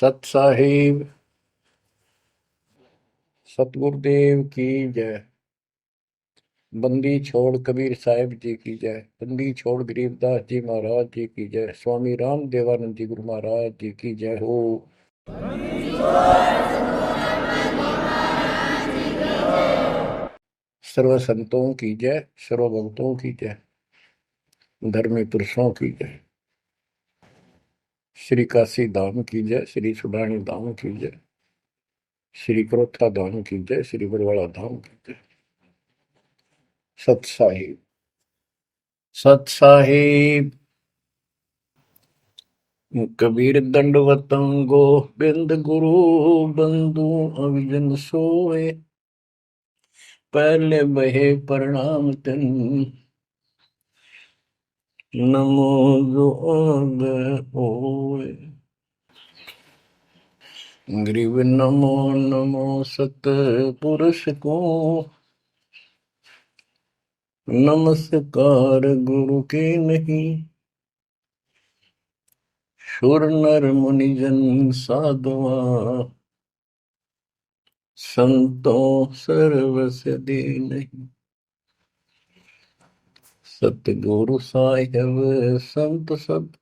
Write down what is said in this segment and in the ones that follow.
सत साहिब सतगुरुदेव की जय। बंदी छोड़ कबीर साहिब जी की जय। बंदी छोड़ गरीबदास जी महाराज जी की जय। स्वामी राम देवानंद जी गुरु महाराज जी की जय हो। सर्व संतों की जय, सर्व भक्तों की जय, धर्मी पुरुषों की जय। श्री काशी धाम की जय, श्री सुडानी धाम की जय, श्री क्रोथा धाम की जय, श्री बरवाड़ा धाम की जय। सत साहिब सत साहिब। कबीर दंडवतम गोबिंद गुरु बंधु अविजन सोए। पहले बहे प्रणाम तिन नमो जो ओए। ग्रीव नमो नमो सत पुरुष को नमस्कार गुरु के नहीं। सुर नर मुनिजन साधुआ संतों सर्वस्य दे नहीं। सतगुरु साहिब संत सब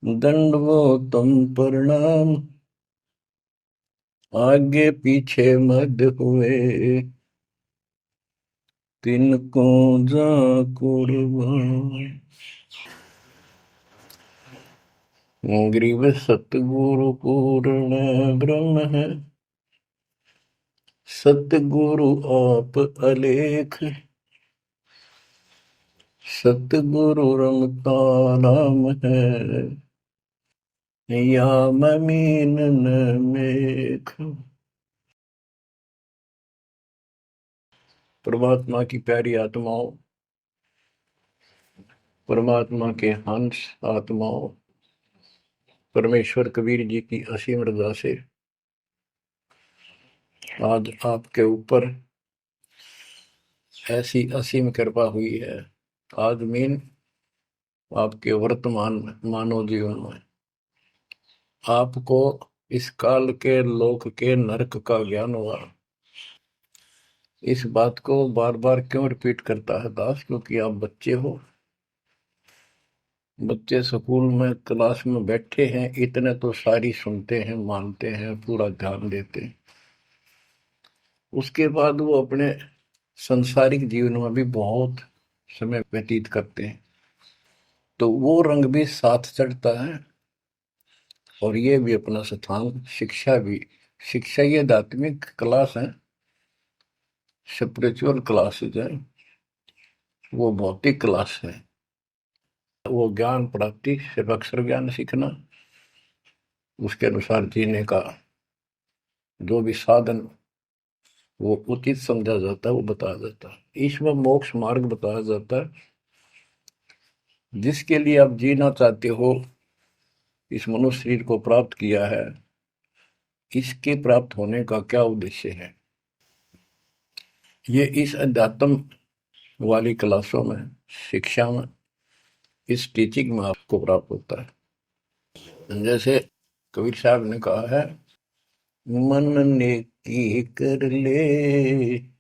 दंडवतम प्रणाम। आगे पीछे मद हुए तिनको जा कुर्बान। ग्रीव सतगुरु पूर्ण ब्रह्म है। सतगुरु आप अलेख। सतगुरु रमता नाम है। या ममीन न मेख। परमात्मा की प्यारी आत्माओं, परमात्मा के हंस आत्माओं, परमेश्वर कबीर जी की असीम रजा से आज आपके ऊपर ऐसी असीम कृपा हुई है। आज मीन आपके वर्तमान मानव जीवन में आपको इस काल के लोक के नरक का ज्ञान हुआ। इस बात को बार बार क्यों रिपीट करता है दास? क्योंकि आप बच्चे हो। बच्चे स्कूल में क्लास में बैठे हैं, इतने तो सारी सुनते हैं, मानते हैं, पूरा ध्यान देते हैं। उसके बाद वो अपने संसारिक जीवन में भी बहुत समय व्यतीत करते हैं, तो वो रंग भी साथ चढ़ता है। और ये भी अपना स्थान, शिक्षा भी। शिक्षा ये आध्यात्मिक क्लास है, स्पिरिचुअल क्लासेज है, वो भौतिक क्लास है। वो ज्ञान प्राप्ति सिर्फ अक्षर ज्ञान सीखना, उसके अनुसार जीने का जो भी साधन वो उचित समझा जाता है वो बताया जाता है। इसमें मोक्ष मार्ग बताया जाता है। जिसके लिए आप जीना चाहते हो, इस मनुष्य शरीर को प्राप्त किया है, इसके प्राप्त होने का क्या उद्देश्य है, ये इस अध्यात्म वाली क्लासों में, शिक्षा में, इस टीचिंग में आपको प्राप्त होता है। जैसे कबीर साहब ने कहा है, मन ने की कर ले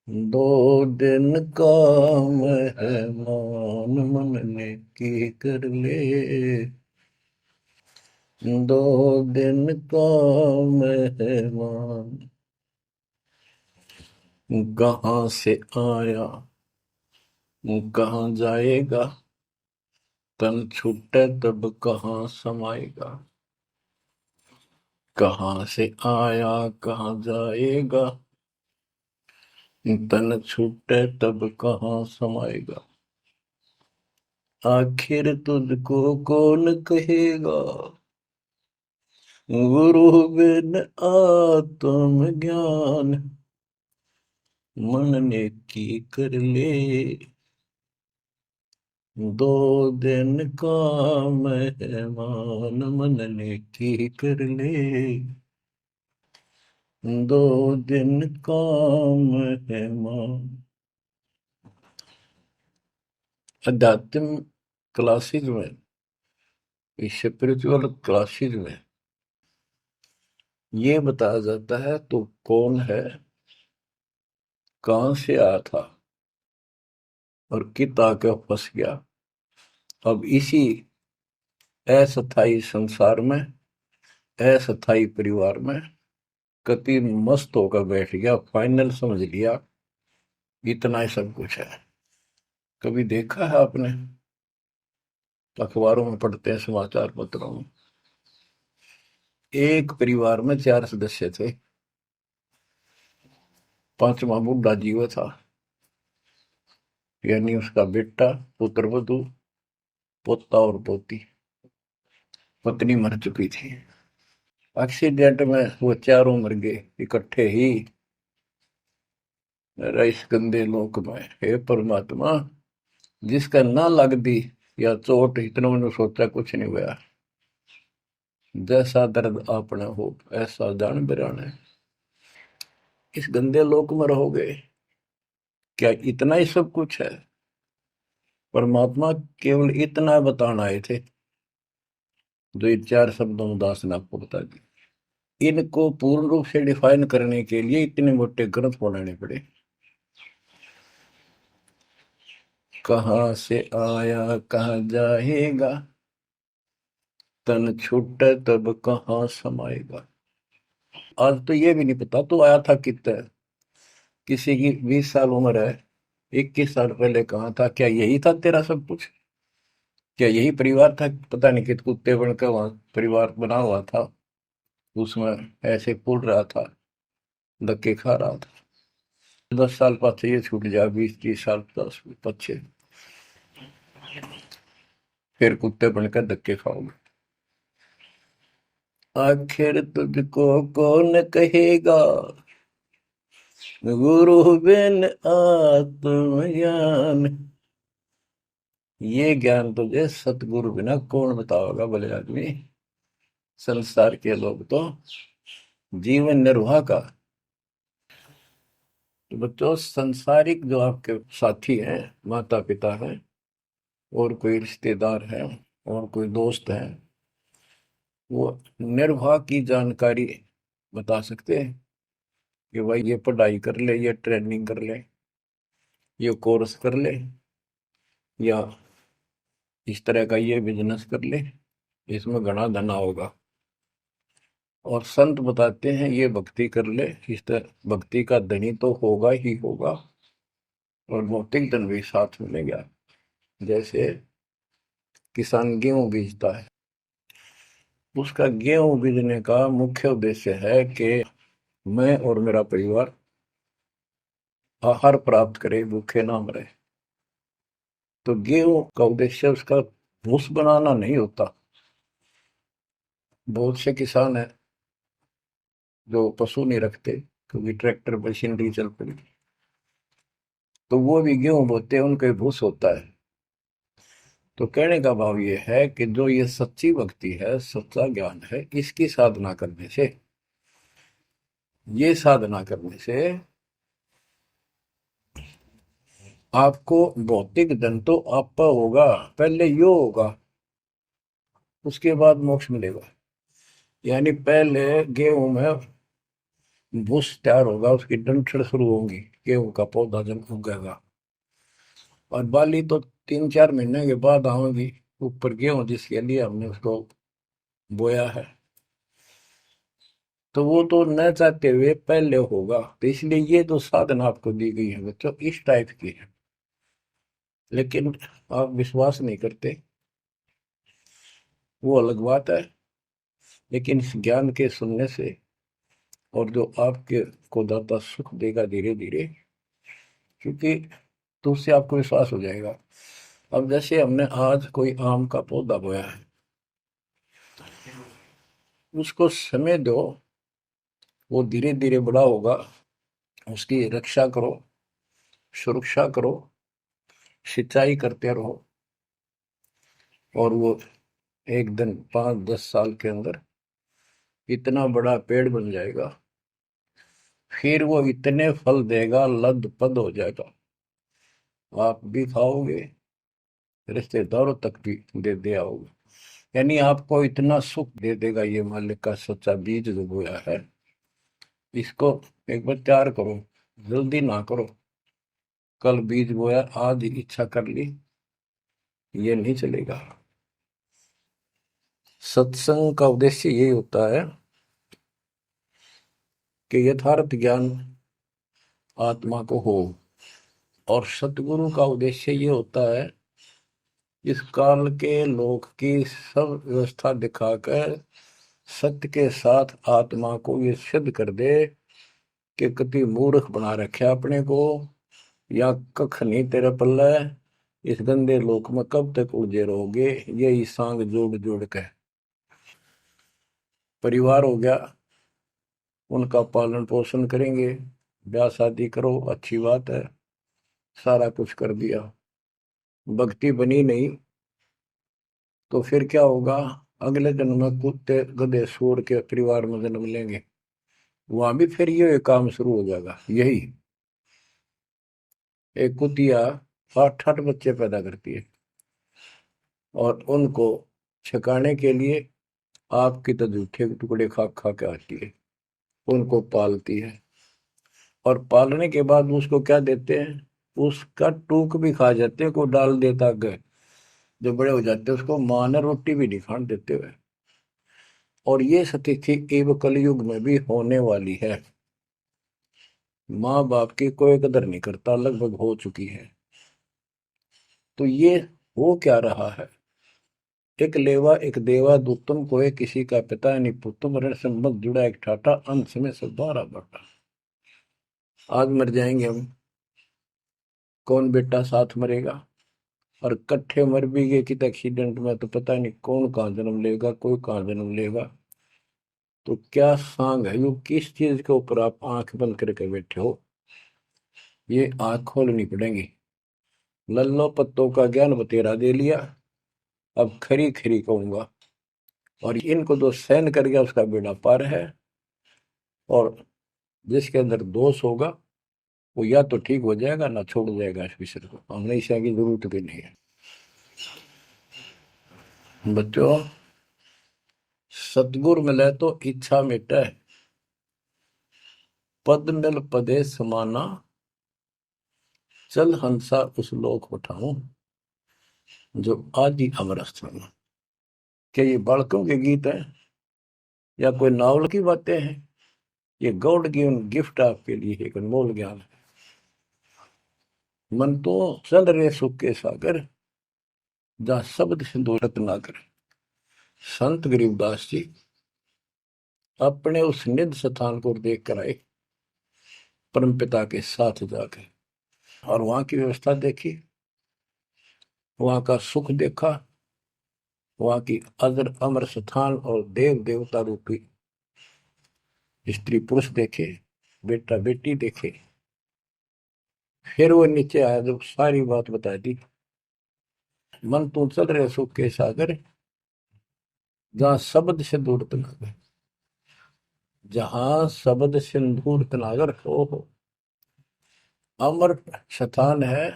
दो दिन का मेहमान। मन ने की कर ले दो दिन का मेहमान। कहाँ से आया कहाँ जाएगा, तन छूटे तब कहाँ समाएगा। कहाँ से आया कहाँ जाएगा, तन छूटे तब कहाँ समाएगा। आखिर तुझको कौन कहेगा, गुरु बिन आत्म ज्ञान। मन ने की कर ले दो दिन का मेहमान। मन ने की कर ले दो दिन का मेहमान। अध्यात्म क्लासेज में इस स्पिरिचुअल क्लासेस में ये बताया जाता है तो कौन है, कहां से आया था और कित आके फंस गया। अब इसी अस्थाई संसार में, अस्थाई परिवार में कति मस्त होकर बैठ गया, फाइनल समझ लिया इतना ही सब कुछ है। कभी देखा है आपने, अखबारों में पढ़ते हैं, समाचार पत्रों में, एक परिवार में 4 सदस्य थे, पांचवा बुढ़ा जीव था, यानी उसका बेटा, पुत्र वधु, पोता और पोती। पत्नी मर चुकी थी। एक्सीडेंट में वो चारों मर गए इकट्ठे ही। इस गंदे लोक में हे परमात्मा, जिसका ना लग दी या चोट, इतना मैंने सोचा कुछ नहीं हुआ। जैसा दर्द आपने हो ऐसा जान बिराने। इस गंदे लोक में रहोगे, क्या इतना ही सब कुछ है? परमात्मा केवल इतना बताना आए थे, जो ये 4 शब्दों में दास ने आपको बता दी। इनको पूर्ण रूप से डिफाइन करने के लिए इतने मोटे ग्रंथ बनाने पड़े। कहाँ से आया कहाँ जाएगा, तन छूटे तब कहाँ समाएगा। आज तो ये भी नहीं पता तो आया था कितना। किसी की 20 साल उम्र है, 21 साल पहले कहाँ था? क्या यही था तेरा सब कुछ? क्या यही परिवार था? पता नहीं कित कुत्ते बनकर वहां परिवार बना हुआ था, उसमें ऐसे पुल रहा था, धक्के खा रहा था। 10 साल पाछे ये छूट जाए, 20-30 साल 10 पीछे, फिर कुत्ते बनकर धक्के खाओगे। आखिर तुझको कौन कहेगा, गुरु बिन आत्मज्ञान। ये ज्ञान तुझे सतगुरु बिना कौन बताओगा भले आदमी। संसार के लोग तो जीवन निर्वाह का। तो बच्चों, संसारिक जो आपके साथी हैं, माता पिता हैं, और कोई रिश्तेदार हैं, और कोई दोस्त हैं, वो निर्वाह की जानकारी बता सकते हैं कि भाई ये पढ़ाई कर ले, ये ट्रेनिंग कर ले, ये कोर्स कर ले, या इस तरह का ये बिजनेस कर ले, इसमें घना धना होगा। और संत बताते हैं ये भक्ति कर ले, इस तरह भक्ति का धनी तो होगा ही होगा, और भौतिक धन भी साथ मिलेगा। जैसे किसान गेहूं बीजता है, उसका गेहूं बीजने का मुख्य उद्देश्य है कि मैं और मेरा परिवार आहार प्राप्त करे, भूखे ना मरे। तो गेहूं का उद्देश्य उसका भूस बनाना नहीं होता। बहुत से किसान है जो पशु नहीं रखते, क्योंकि ट्रैक्टर मशीनरी चल पड़ी, तो वो भी गेहूं बोते हैं, उनका भूस होता है। तो कहने का भाव ये है कि जो ये सच्ची भक्ति है, सच्चा ज्ञान है, इसकी साधना करने से, ये साधना करने से आपको भौतिक धन तो आपका होगा, पहले यो होगा, उसके बाद मोक्ष मिलेगा। यानी पहले गेहूं में भूस तैयार होगा, उसकी डंठल शुरू होंगी, गेहूं का पौधा जब उगेगा, और बाली तो 3-4 महीने के बाद आएगी ऊपर, गेहूं जिसके लिए हमने उसको बोया है। तो वो तो न चाहते हुए पहले होगा। तो इसलिए ये जो साधना आपको दी गई है बच्चों, इस टाइप की है। लेकिन आप विश्वास नहीं करते, वो अलग बात है। लेकिन इस ज्ञान के सुनने से, और जो आपके को दाता सुख देगा धीरे धीरे, क्योंकि तो उससे आपको विश्वास हो जाएगा। अब जैसे हमने आज कोई आम का पौधा बोया है, उसको समय दो, वो धीरे धीरे बड़ा होगा, उसकी रक्षा करो, सुरक्षा करो, सिंचाई करते रहो, और वो एक दिन 5-10 साल के अंदर इतना बड़ा पेड़ बन जाएगा। फिर वो इतने फल देगा, लद पद हो जाएगा, आप भी खाओगे, रिश्तेदारों तक भी दे दे आओगे। यानी आपको इतना सुख दे देगा ये मालिक का सच्चा बीज जो बोया है, इसको एक बार तैयार करो, जल्दी ना करो। कल बीज बोया, आज इच्छा कर ली, ये नहीं चलेगा। सत्संग का उद्देश्य यही होता है कि यथार्थ ज्ञान आत्मा को हो, और सतगुरु का उद्देश्य ये होता है इस काल के लोक की सब व्यवस्था दिखाकर सत्य के साथ आत्मा को ये सिद्ध कर दे कि कति मूर्ख बना रखे अपने को, या कख नहीं तेरे पल्ले, इस गंदे लोक में कब तक उलझे रहोगे। यही सांग जोड़ जोड़ के परिवार हो गया, उनका पालन पोषण करेंगे, ब्याह शादी करो, अच्छी बात है, सारा कुछ कर दिया, भक्ति बनी नहीं तो फिर क्या होगा? अगले जन्म में कुत्ते गधे सूअर के परिवार में जन्म लेंगे, वहां भी फिर ये काम शुरू हो जाएगा। यही एक कुतिया 8-8 बच्चे पैदा करती है, और उनको छकाने के लिए आपकी तो जूठे टुकड़े खा खा के आती है, उनको पालती है, और पालने के बाद उसको क्या देते हैं? उसका टूक भी खा जाते हैं, को डाल देता है। जो बड़े हो जाते हैं उसको माँ ने रोटी भी नहीं खाने देते हुए। और ये स्थिति एवं कलयुग में भी होने वाली है। माँ बाप की कोई कदर नहीं करता, लगभग हो चुकी है। तो ये हो क्या रहा है? एक लेवा एक देवा दूतम को है, किसी का पिता नहीं पुतुम, ऋण संबंध जुड़ा एक ठाटा, अंत में सब बारह बाटा। आज मर जाएंगे हम, कौन बेटा साथ मरेगा? और कट्ठे मर भी गए कि एक्सीडेंट में, तो पता नहीं कौन कहाँ जन्म लेगा, कोई कहाँ जन्म लेगा। तो क्या सांग है यू, किस चीज के ऊपर आप आंख बंद करके बैठे हो? ये आंख खोलनी पड़ेगी। लल्लो पत्तों का ज्ञान बतेरा दे लिया, अब खरी खरी कहूंगा। और इनको जो सहन कर गया उसका बेड़ा पार है। और जिसके अंदर दोष होगा वो या तो ठीक हो जाएगा ना छोड़ जाएगा इस विषय को। हमने इसे की जरूरत भी नहीं है। बच्चों, सतगुर मिले तो इच्छा मिटे, पद मिल पदे समाना, चल हंसा उस लोक उठाऊं जो आदि अमर स्थान। क्या ये बालकों के गीत हैं या कोई नावल की बातें हैं? ये गॉड गिवन गिफ्ट आपके लिए एक अनमोल ज्ञान है। मन तो चल रहे सुख के सागर, जहाँ शब्द सिंधु रत्नाकर। संत गरीबदास जी अपने उस निध स्थान को देख कर आए, परम पिता के साथ जाकर, और वहां की व्यवस्था देखी, वहां का सुख देखा, वहां की अजर अमर स्थान और देव देवता रूपी स्त्री पुरुष देखे, बेटा बेटी देखे। फिर वो नीचे आया, जब सारी बात बता दी। मन तू चल रहे सुख के सागर, जहां शब्द से दूर तनागर, जहां शब्द सिंदूर तनागर हो अमर स्थान है।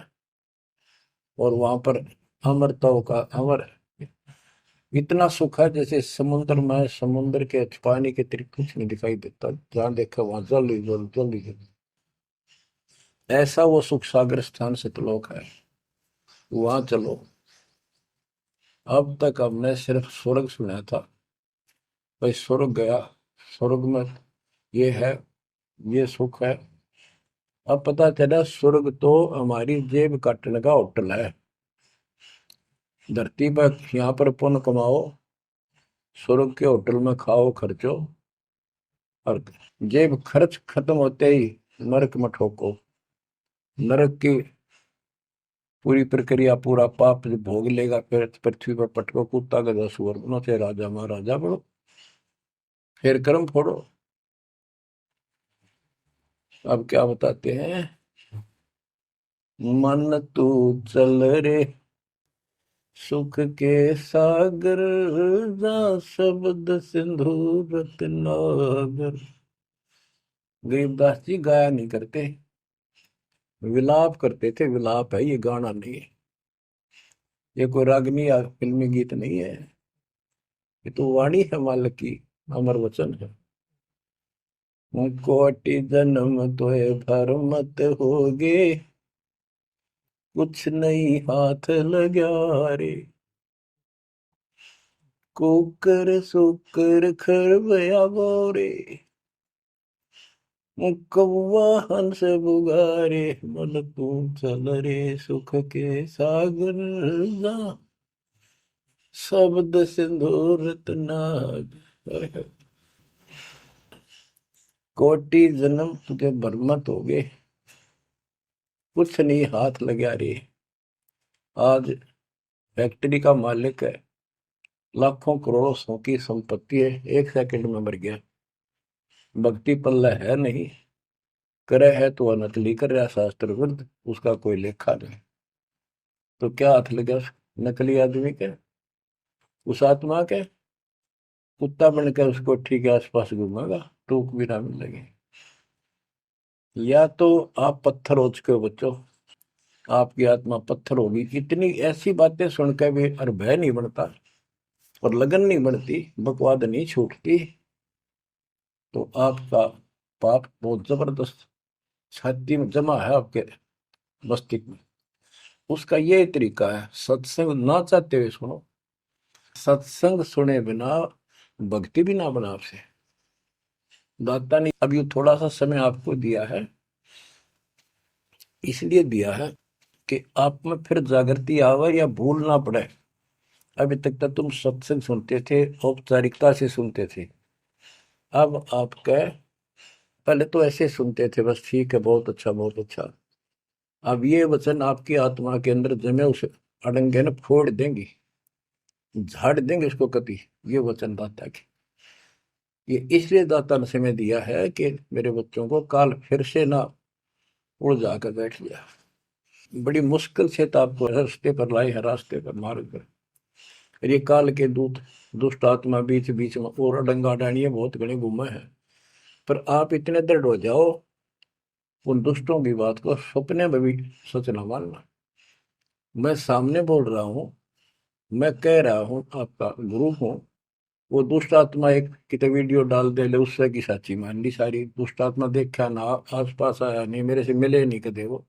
और वहां पर अमरताओं का अमर इतना सुख है, जैसे समुद्र में समुद्र के पानी के अतिरिक्त कुछ नहीं दिखाई देता, जहां देखा वहां जल ही जल, जल ही जल। ऐसा वो सुख सागर स्थान सतलोक है, वहां चलो। अब तक हमने सिर्फ स्वर्ग सुना था, भाई स्वर्ग गया, स्वर्ग में ये है, ये सुख है। अब पता चला स्वर्ग तो हमारी जेब काटने का होटल है। धरती पर यहाँ पर पुण्य कमाओ, स्वर्ग के होटल में खाओ खर्चो, और जेब खर्च खत्म होते ही नरक में ठोको। नरक की पूरी प्रक्रिया, पूरा पाप जो भोग लेगा, फिर पृथ्वी पर पटको, कुत्ता गधा सुअर बनो, चाहे राजा महाराजा बनो, फिर कर्म फोड़ो। अब क्या बताते हैं? मन तू चल रे सुख के सागर, जा शब्द सिंधु रत्नागर। गरीबदास जी गाया नहीं करते, विलाप करते थे। विलाप है, ये गाना नहीं है, ये कोई रागनी या फिल्मी गीत नहीं है। ये तो वाणी है मालिक की, अमर वचन है। कोटि जन्म तोय भर मत होगे, कुछ नहीं हाथ लगा रे। कुकर सुकर खरबया बोरे, कौवा हंस बुगारे, मन तू चल रे सुख के सागर जा, शब्द सिंदूर नाग। कोटि जन्म तुझे बरमत हो गए, कुछ नहीं हाथ लगा रे। आज फैक्ट्री का मालिक है, लाखों करोड़ों सौ की संपत्ति है, एक सेकंड में मर गया। भक्ति पल्ला है नहीं, करे है तो नकली कर रहा शास्त्र विरुद्ध, उसका कोई लेखा नहीं। तो क्या हाथ लगा उस नकली आदमी के, उस आत्मा के? कुत्ता बनकर उस कोठी के आसपास घूमेगा, टूक भी ना मिलेगी। या तो आप पत्थर हो चुके हो बच्चों, आपकी आत्मा पत्थर होगी। इतनी ऐसी बातें सुनकर भी और भय नहीं बनता और लगन नहीं बढ़ती, बकवाद नहीं छूटती, तो आपका पाप बहुत जबरदस्त छाती में जमा है आपके मस्तिष्क में। उसका ये तरीका है, सत्संग ना चाहते हुए सुनो। सत्संग सुने बिना भक्ति भी ना बना आपसे। दाता ने अभी थोड़ा सा समय आपको दिया है, इसलिए दिया है कि आप में फिर जागृति आवे या भूल ना पड़े। अभी तक तो तुम सत्संग सुनते थे, औपचारिकता से सुनते थे। अब आपका, पहले तो ऐसे सुनते थे बस, ठीक है, बहुत अच्छा बहुत अच्छा। अब ये वचन आपकी आत्मा के अंदर जमे, उस अड़ंगे ने फोड़ देंगी, झाड़ देंगे उसको कति। ये वचन दाता की, ये इसलिए दाता ने समय दिया है कि मेरे बच्चों को काल फिर से ना उड़ जाकर बैठ गया। बड़ी मुश्किल से तो आपको रास्ते पर लाए हैं, रास्ते पर मार्ग पर। ये काल के दूत दुष्ट आत्मा बीच बीच में और अडंगा डाणिए बहुत घने घूमे हैं। पर आप इतने दृढ़ हो जाओ, उन दुष्टों की बात को सपने में भी सच न मानना। मैं सामने बोल रहा हूँ, मैं कह रहा हूँ, आपका गुरु हूँ। वो दुष्ट आत्मा एक कितने वीडियो डाल दे ले, उससे की साची मान ली सारी। दुष्ट आत्मा देखा ना, आस पास आया नहीं, मेरे से मिले नहीं कदे वो।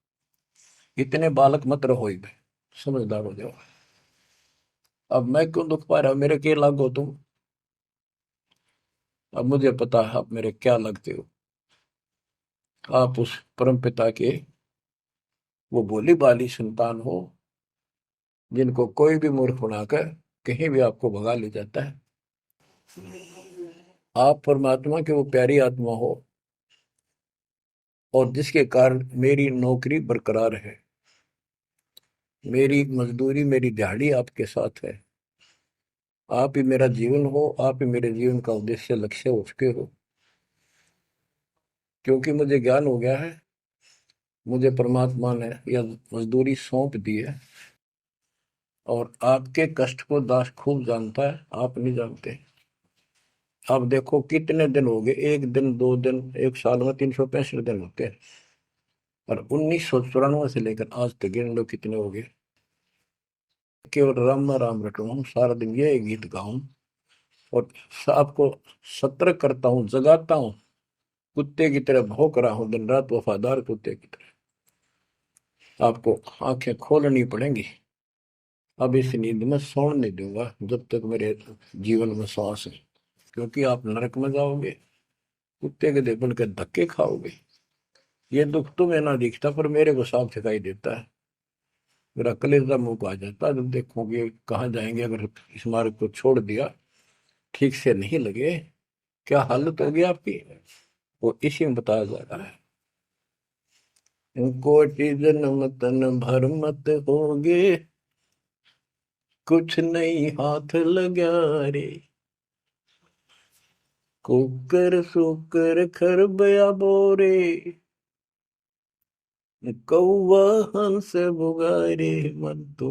इतने बालक मत रहो, समझदार हो जाओ। अब मैं क्यों दुख पा रहा हूँ, मेरे के लागो तुम। अब मुझे पता है आप मेरे क्या लगते हो। आप उस परम पिता के वो भोली भाली संतान हो, जिनको कोई भी मूर्ख बनाकर कहीं भी आपको भगा ले जाता है। आप परमात्मा के वो प्यारी आत्मा हो, और जिसके कारण मेरी नौकरी बरकरार है, मेरी मजदूरी, मेरी दिहाड़ी आपके साथ है। आप ही मेरा जीवन हो, आप ही मेरे जीवन का उद्देश्य लक्ष्य हो चुके हो। क्योंकि मुझे ज्ञान हो गया है, मुझे परमात्मा ने यह मजदूरी सौंप दी है। और आपके कष्ट को दास खूब जानता है, आप नहीं जानते। अब देखो कितने दिन हो गए, एक दिन, दो दिन, एक साल में 365 दिन होते हैं। और 1994 से लेकर आज तक गिन लो कितने हो गए। केवल राम राम रटूं, सारा दिन ये गीत गाऊं और आपको सतर्क करता हूँ, जगाता हूँ। कुत्ते की तरह भौंक रहा हूँ दिन रात, वफादार कुत्ते की तरह। आपको आंखें खोलनी पड़ेंगी। अब इस नींद में सोने नहीं दूंगा जब तक मेरे जीवन में सांस है। क्योंकि आप नरक में जाओगे, कुत्ते के देपन के धक्के खाओगे। ये दुख तुम्हें ना दिखता, पर मेरे को साफ दिखाई देता है। मेरा कलेजा मुंह को आ जाता है जब देखोगे कहाँ जाएंगे अगर इस मार्ग को छोड़ दिया, ठीक से नहीं लगे, क्या हालत होगी आपकी। वो इसी में बताया जा रहा है। कोटि जन्म तन भर मत होगे, कुछ नहीं हाथ लगा रे। कुकर सुकर खरबया बोरे, कौवा हंस बुगारे, मन तो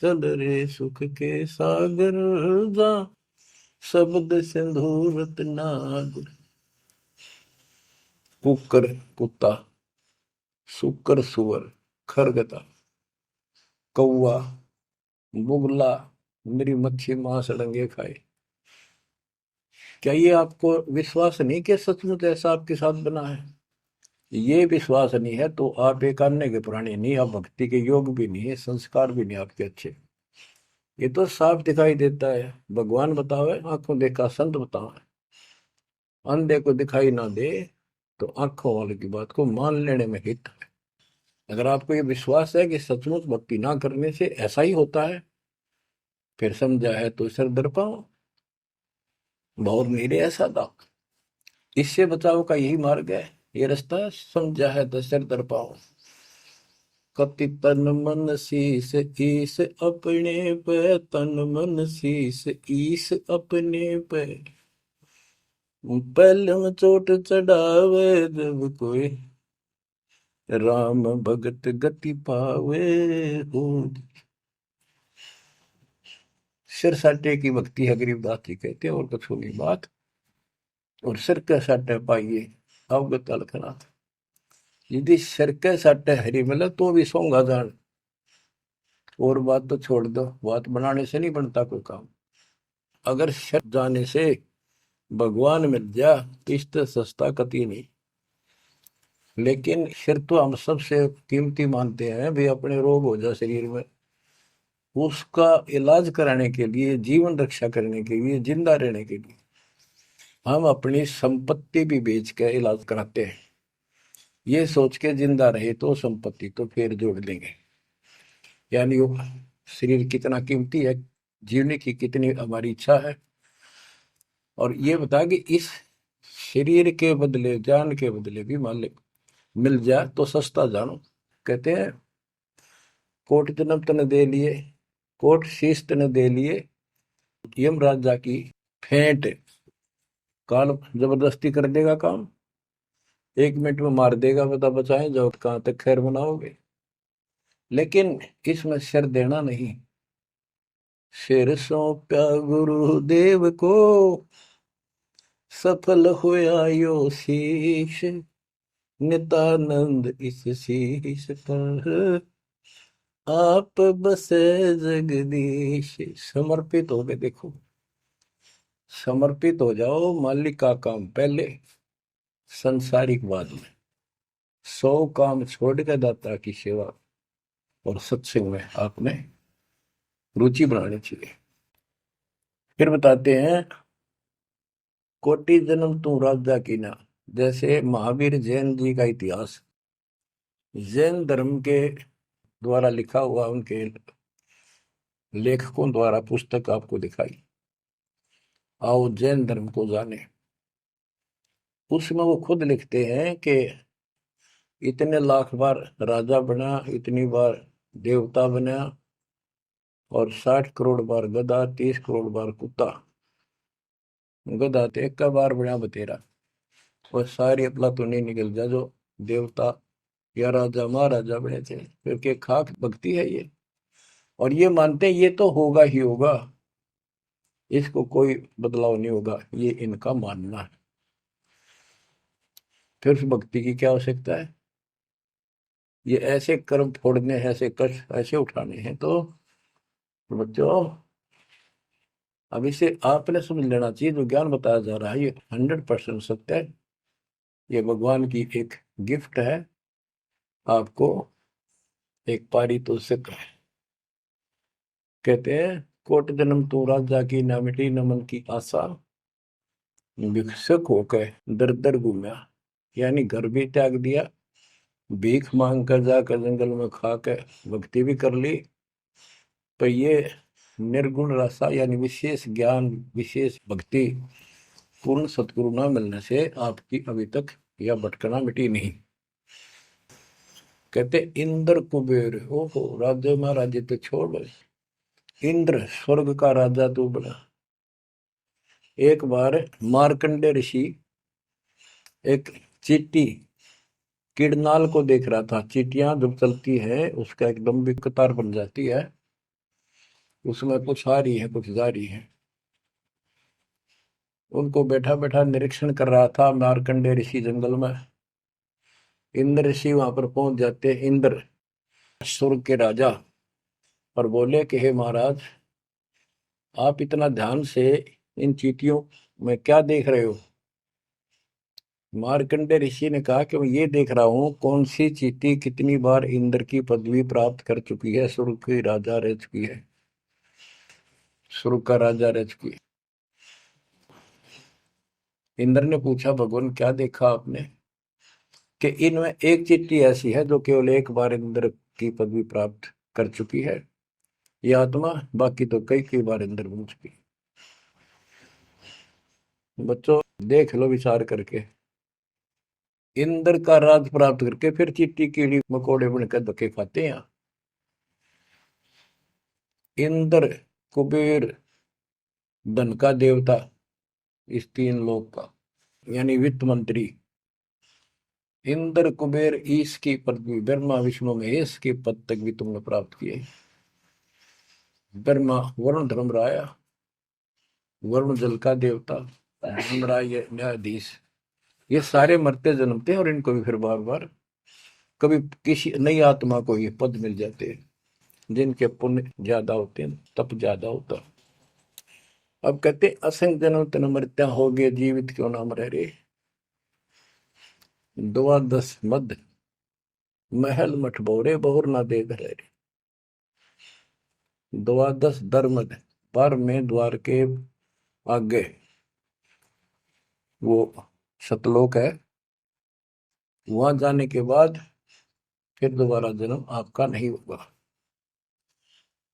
चल रे सुख के सागर जा, शब्द सिंधूरत नाग। कुकर कुत्ता, सुकर सुअर, खरगता, कौवा, बुगला, मेरी मच्छी मांस अड़ंगे खाए। क्या ये आपको विश्वास नहीं कि सचमुच ऐसा आपके साथ बना है? ये विश्वास नहीं है तो आप एक अन्य के पुराने नहीं, आप भक्ति के योग भी नहीं है, संस्कार भी नहीं आपके अच्छे। ये तो साफ दिखाई देता है। भगवान बतावे, आंखों देखा संत बतावे। अंधे को दिखाई ना दे तो आंखों वाले की बात को मान लेने में हित है। अगर आपको ये विश्वास है कि सचमुच भक्ति ना करने से ऐसा ही होता है, फिर समझा है तो सिर दर पाओ, बहुत मेरे ऐसा था। इससे बचाव का यही मार्ग है, ये रास्ता समझा है तो सिर दर पाओ। कति तन मन शीस ईस अपने पे, तन मन शीस ईस अपने पे। पहले में चोट चढ़ावे जब कोई, राम भगत गति पावे हो। सिर साटे की भक्ति है, गरीबदास जी कहते हैं, और कुछ नहीं बात। और सिर के साटे पाइए अवगत अलखनाथ। यदि सिर के साटे हरी मिले तो भी सोंगा जान। और बात तो छोड़ दो, बात बनाने से नहीं बनता कोई काम। अगर सिर जाने से भगवान मिल जा, इससे सस्ता कति नहीं। लेकिन सिर तो हम सबसे कीमती मानते हैं भी। अपने रोग हो जाए शरीर में, उसका इलाज कराने के लिए, जीवन रक्षा करने के लिए, जिंदा रहने के लिए हम अपनी संपत्ति भी बेच के इलाज कराते हैं। ये सोच के जिंदा रहे तो संपत्ति तो फिर जोड़ देंगे। यानी वो शरीर कितना कीमती है, जीने की कितनी हमारी इच्छा है। और ये बता कि इस शरीर के बदले, जान के बदले भी मालिक मिल जाए तो सस्ता जानो। कहते हैं कोट जन्म तन दे लिए, कोट शीश तन दे लिए, यम राजा की फेंट। काल जबरदस्ती कर देगा काम, 1 मिनट में मार देगा, बता बचाए जाओ कहां तक खैर मनाओगे। लेकिन इसमें सिर देना नहीं। सिर सौंपा गुरुदेव को, सफल हुआ यो शीश। नित्यानंद इस शीश पर, आप बसे जगदीश। समर्पित हो गए, देखो समर्पित हो जाओ। मालिक का काम पहले, संसारिक बाद में। 100 काम छोड़ के दाता की सेवा और सत्संग में आपने रुचि बनानी चाहिए। फिर बताते हैं कोटि जन्म तू राजा की ना। जैसे महावीर जैन जी का इतिहास जैन धर्म के द्वारा लिखा हुआ, उनके लेखकों द्वारा पुस्तक आपको दिखाई। आओ जैन धर्म को जाने। उसमें वो खुद लिखते हैं कि इतने लाख बार राजा बना, इतनी बार देवता बना, और 60 करोड़ बार गधा, 30 करोड़ बार कुत्ता। गधा तो एक का बार बना बतेरा। और सारी अपला तो नहीं निकल जा जो देवता या राजा महाराजा बने थे, क्योंकि खाक भक्ति है ये। और ये मानते हैं ये तो होगा ही होगा, इसको कोई बदलाव नहीं होगा, ये इनका मानना है। फिर उस भक्ति की क्या आवश्यकता है? ये ऐसे कर्म फोड़ने हैं, ऐसे कष्ट ऐसे उठाने हैं। तो बच्चों, अब इसे आपने समझ लेना चाहिए, जो ज्ञान बताया जा रहा है ये 100% सत्य है। ये भगवान की एक गिफ्ट है आपको, एक पारितोषिक है। कहते हैं कोट जन्म तू राजा की, ना मिटी न मन की आशा। भिक्षुक होकर दर दर घूमा, यानी घर भी त्याग दिया, भीख मांग कर जाकर जंगल में खा कर भक्ति भी कर ली। तो ये निर्गुण रसा यानी विशेष ज्ञान, विशेष भक्ति पूर्ण सतगुरु न मिलने से आपकी अभी तक यह भटकना मिटी नहीं। कहते इंद्र कुबेर, ओहो राज्य महाराजे तो छोड़, इंद्र स्वर्ग का राजा तू बना। एक बार मार्कंडे ऋषि एक चींटी किड़नाल को देख रहा था। चींटियां जब चलती है उसका एक लंबी कतार बन जाती है, उसमें कुछ आ रही है कुछ जा रही है। उनको बैठा बैठा निरीक्षण कर रहा था मार्कंडे ऋषि जंगल में। इंद्र ऋषि वहां पर पहुंच जाते, इंद्र स्वर्ग के राजा, और बोले कि हे महाराज, आप इतना ध्यान से इन चींटियों मैं क्या देख रहे हो? मार्कंडे ऋषि ने कहा कि मैं ये देख रहा हूँ कौन सी चींटी कितनी बार इंद्र की पदवी प्राप्त कर चुकी है, स्वर्ग की राजा रह चुकी है, स्वर्ग का राजा रह चुकी है। इंद्र ने पूछा, भगवान क्या देखा आपने? कि इनमें एक चींटी ऐसी है जो केवल एक बार इंद्र की पदवी प्राप्त कर चुकी है, ये आत्मा, बाकी तो कई कई बार इंद्र बन चुकी है। बच्चों देख लो विचार करके, इंद्र का राज प्राप्त करके फिर चींटी कीड़ी मकोड़े बनकर धक्के खाते हैं। इंद्र, कुबेर, धन का देवता, इस तीन लोक का, यानी वित्त मंत्री, इंद्र कुबेर ईश की पदवी ब्रह्मा विष्णु महेश के पद तक भी तुमने प्राप्त किए। ब्रह्मा वरुण धर्मराया, वरुण जल का देवता, धर्मराय न्यायाधीश, ये सारे मरते जन्मते हैं और इनको भी फिर बार बार कभी किसी नई आत्मा को ये पद मिल जाते हैं जिनके पुण्य ज्यादा होते हैं, तप ज्यादा होता है। अब कहते असंग जन्म तन मृत्या हो गए, जीवित क्यों नाम रह रे। द्वादश मद महल मठ बोरे, बहुर ना दे रे। द्वादश दरमद, पर में द्वार के आगे वो सतलोक है, वहां जाने के बाद फिर दोबारा जन्म आपका नहीं होगा।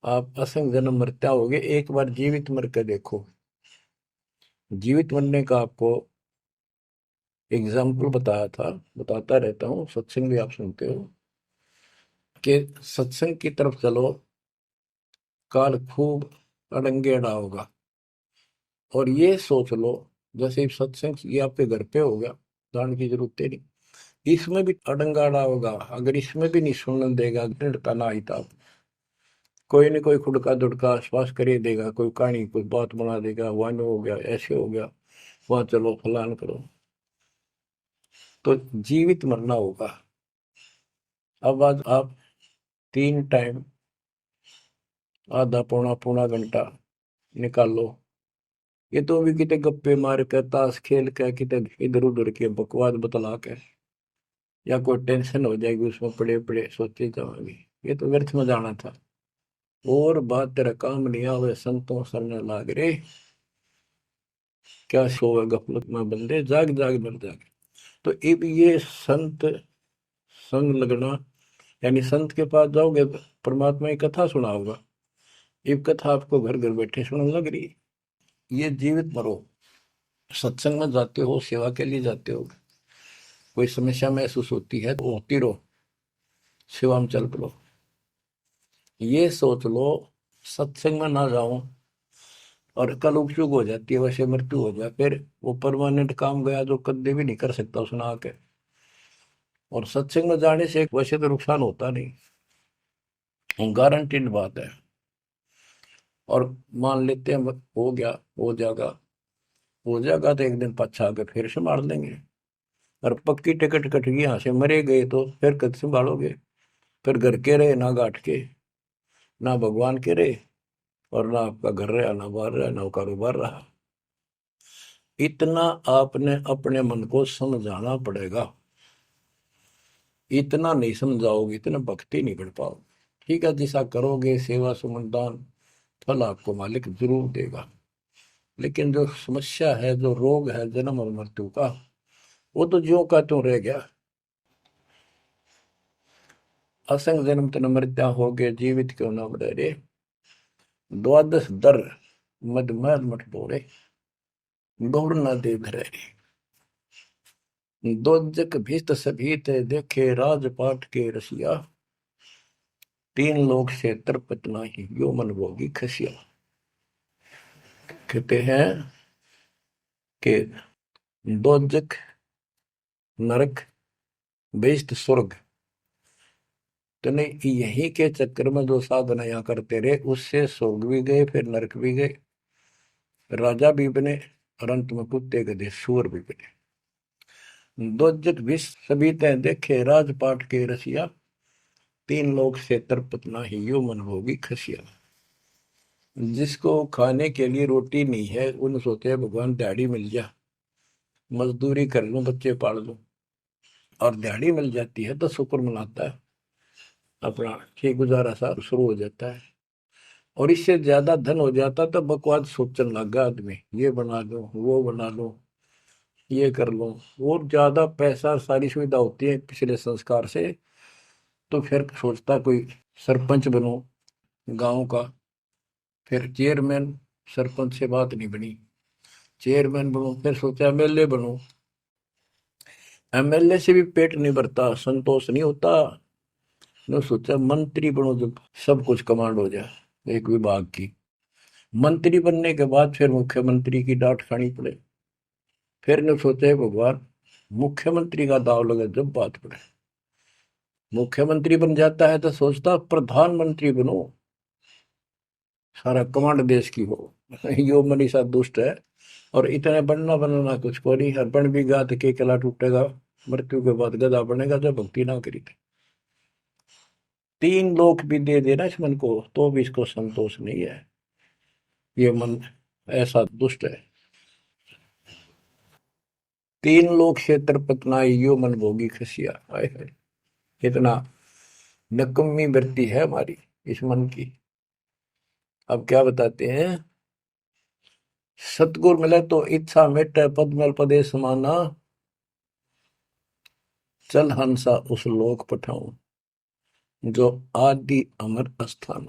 आप असंग जन्म मरता होगे, एक बार जीवित मर के देखो। जीवित मरने का आपको एग्जाम्पल बताया था, बताता रहता हूँ, सत्संग भी आप सुनते हो, कि सत्संग की तरफ चलो, काल खूब अड़ंगे अड़ा होगा। और ये सोच लो जैसे सत्संग ये आपके घर पे हो गया, जान की जरूरत है नहीं, इसमें भी अड़ंगा अड़ा होगा। अगर इसमें भी नहीं सुनने देगा, दृढ़ता ना आई था, कोई न कोई खुड़का दुड़का आश्वास कर ही देगा, कोई कहानी कोई बात बना देगा, वहां हो गया, ऐसे हो गया, वहां चलो फलान करो, तो जीवित मरना होगा। अब आज आप 3 टाइम आधा पौना पौना घंटा निकालो, ये तो भी कितने गप्पे मार कर, ताश खेल कर, कितने इधर उधर के बकवास बतला के, या कोई टेंशन हो जाएगी उसमें पड़े पड़े सोचे जाओगे, ये तो व्यर्थ में जाना था। और बात तेरा काम नहीं आवे, संतों सरने लाग रे, क्या सोवे गफलत में बंदे, जाग जाग मर जागे। तो अब ये संत संग लगना, यानी संत के पास जाओगे, परमात्मा की कथा सुना होगा, ये कथा आपको घर घर बैठे सुनने लग रही है। ये जीवित मरो, सत्संग में जाते हो, सेवा के लिए जाते हो, कोई समस्या महसूस होती है तो होती रहो, सेवा में चल पड़ो। ये सोच लो सत्संग में ना जाऊं और कल उपचुक हो जाती है, वैसे मृत्यु हो जाए, फिर वो परमानेंट काम गया जो कभी भी नहीं कर सकता सुना के। और सत्संग में जाने से वैसे तो नुकसान होता नहीं, गारंटीड बात है। और मान लेते हैं हो गया, हो जाएगा तो एक दिन पछा के फिर संभाल लेंगे। और पक्की टिकट कट गई, यहाँ से मरे गए तो फिर कद संभालोगे? फिर घर के रहे ना, गांठ के ना, भगवान के रहे, और ना आपका घर रहा, ना बाहर रहा, ना कारोबार रहा। इतना आपने अपने मन को समझाना पड़ेगा, इतना नहीं समझाओगे, इतना भक्ति नहीं कर पाओगे। ठीक है, जैसा करोगे सेवा सुमन दान, फल आपको मालिक जरूर देगा। लेकिन जो समस्या है, जो रोग है जन्म और मृत्यु का, वो तो ज्यों का त्यों रह गया। असंग जन्म तन मृत्या हो गए, जीवित क्यों नाम रह रे। द्वादश दर मद महल मठ बोरे, गौर न दे रे। दोजक भीत सभीत देखे, राजपाट के रसिया, 3 लोक से तरपत नाही, यो मन भोगी खसिया। कहते हैं कि दोजक नरक, बेइष्ट स्वर्ग, तो नहीं यही के चक्कर में जो साधना यहाँ करते रहे, उससे स्वर्ग भी गए, फिर नरक भी गए, राजा भी बने, और अंत में कुत्ते गधे सूअर भी बने। दोजक विष सभी तय देखे, राजपाट के रसिया, 3 लोक से तरपत नाही, यो मन भोगी खसिया। जिसको खाने के लिए रोटी नहीं है उन सोचते हैं भगवान दिहाड़ी मिल जा, मजदूरी कर लूं, बच्चे पाल लूं, और दिहाड़ी मिल जाती है तो शुक्र मनाता है, अपना ठीक गुजारा सा शुरू हो जाता है। और इससे ज्यादा धन हो जाता तो बकवास सोचने लगा आदमी, ये बना लो, वो बना लो, ये कर लो। और ज्यादा पैसा सारी सुविधा होती है पिछले संस्कार से, तो फिर सोचता कोई सरपंच बनो गांव का, फिर चेयरमैन, सरपंच से बात नहीं बनी, चेयरमैन बनो, फिर सोचा एमएलए बनो, एमएलए से भी पेट नहीं भरता, संतोष नहीं होता, ने सोचा मंत्री बनो, जब सब कुछ कमांड हो जाए एक विभाग की। मंत्री बनने के बाद फिर मुख्यमंत्री की डांट खानी पड़े, फिर ने सोचा "हे भगवान, मुख्यमंत्री का दाव लगे जब बात पड़े"। मुख्यमंत्री बन जाता है तो सोचता प्रधानमंत्री बनो, सारा कमांड देश की हो। यो मनीषा दुष्ट है, और इतने बनना बनना कुछ को नहीं, हर बन भी गा तो के कला टूटेगा, मृत्यु के बाद गधा बनेगा जब भक्ति ना करी थी। तीन लोक भी दे देना इस मन को तो भी इसको संतोष नहीं है, ये मन ऐसा दुष्ट है। तीन लोक क्षेत्र पतनाई यो मन भोगी खसिया, हाय हाय, इतना नकम्मी वृत्ति है हमारी इस मन की। अब क्या बताते हैं, सतगुर मिले तो इच्छा मिटे, पद में पदे समाना, चल हंसा उस लोक पठाऊं, जो आदि अमर अस्थान।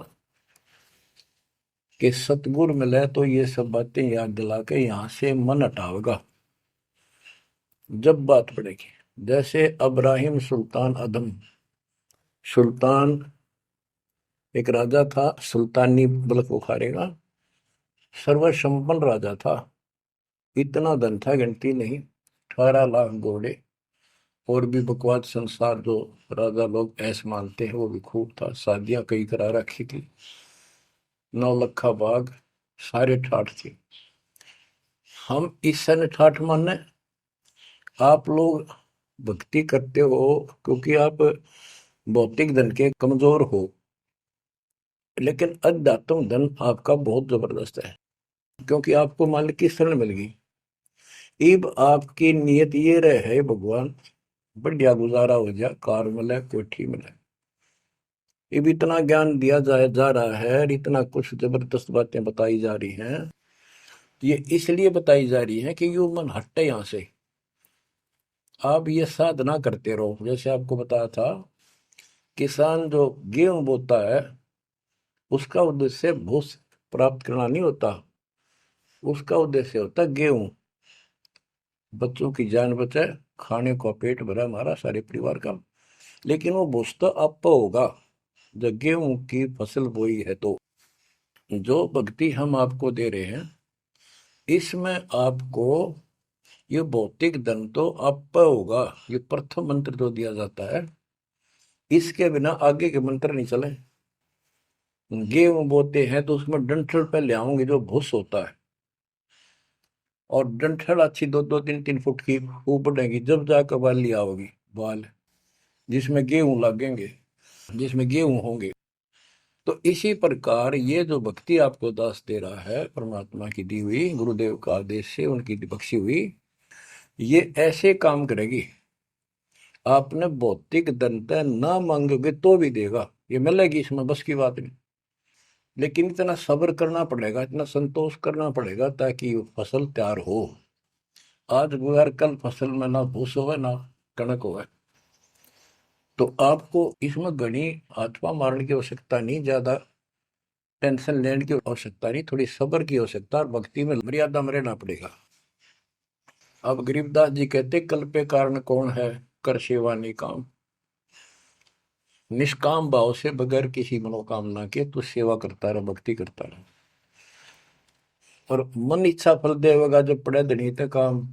कि सतगुर मिले तो ये सब बातें याद दिला के यहां से मन हटावेगा जब बात पड़ेगी। जैसे अब्राहिम सुल्तान अदम, सुल्तान एक राजा था, सुल्तानी मुल्क उखाड़ेगा, सर्वसंपन्न राजा था, इतना धन था गिनती नहीं, 18 लाख घोड़े, और भी बकवास संसार जो राजा लोग ऐसे मानते हैं वो भी खूब था, शादियां कई करा रखी थी, 9 लखा बाग, सारे ठाठ थे। हम इस सन ठाठ माने, आप लोग भक्ति करते हो क्योंकि आप भौतिक धन के कमजोर हो, लेकिन अध्यात्म धन आपका बहुत जबरदस्त है, क्योंकि आपको मालिक की शरण मिल गई। अब आपकी नीयत ये रहे भगवान बढ़िया गुजारा हो जाए, कार मिले, कोठी मिले। अब इतना ज्ञान दिया जा रहा है, इतना कुछ जबरदस्त बातें बताई जा रही हैं, ये इसलिए बताई जा रही है कि यू मन हटे यहां से। आप ये साधना करते रहो, जैसे आपको बताया था, किसान जो गेहूं बोता है उसका उद्देश्य भूस प्राप्त करना नहीं होता, उसका उद्देश्य होता है गेहूं, बच्चों की जान बचाए, खाने का पेट भरा हमारा सारे परिवार का। लेकिन वो भूस तो आप होगा जब गेहूं की फसल बोई है। तो जो भक्ति हम आपको दे रहे हैं इसमें आपको ये भौतिक धन तो आप होगा, ये प्रथम मंत्र जो दिया जाता है, इसके बिना आगे के मंत्र नहीं चले। गेहूं बोते हैं तो उसमें डंठल पहले आओगे जो भूस होता है, और डंठल अच्छी 2-2, 3-3 फुट की ऊपर बढ़ेगी, जब जाकर बाली आओगी, बाल जिसमें गेहूं लगेंगे, जिसमें गेहूं होंगे। तो इसी प्रकार ये जो भक्ति आपको दास दे रहा है, परमात्मा की दी हुई, गुरुदेव का आदेश से उनकी बख्शी हुई, ये ऐसे काम करेगी, आपने भौतिक धनता ना मांगोगे तो भी देगा, ये मिलेगी, इसमें बस की बात नहीं। लेकिन इतना सब्र करना पड़ेगा, इतना संतोष करना पड़ेगा ताकि फसल तैयार हो। आज गुजार कल फसल में ना भूस हो ना कणक हो, तो आपको इसमें घनी आत्मा मारने की आवश्यकता नहीं, ज्यादा टेंशन लेने की आवश्यकता नहीं, थोड़ी सब्र की आवश्यकता, और भक्ति में मर्यादा में रहना पड़ेगा। अब गरीबदास जी कहते कल पे कारण कौन है, कर सेवा निकाम, निष्काम भाव से बगैर किसी मनोकामना के तो सेवा करता रहे, भक्ति करता रहे, और मन इच्छा फल देगा जब पड़े धनी तक काम।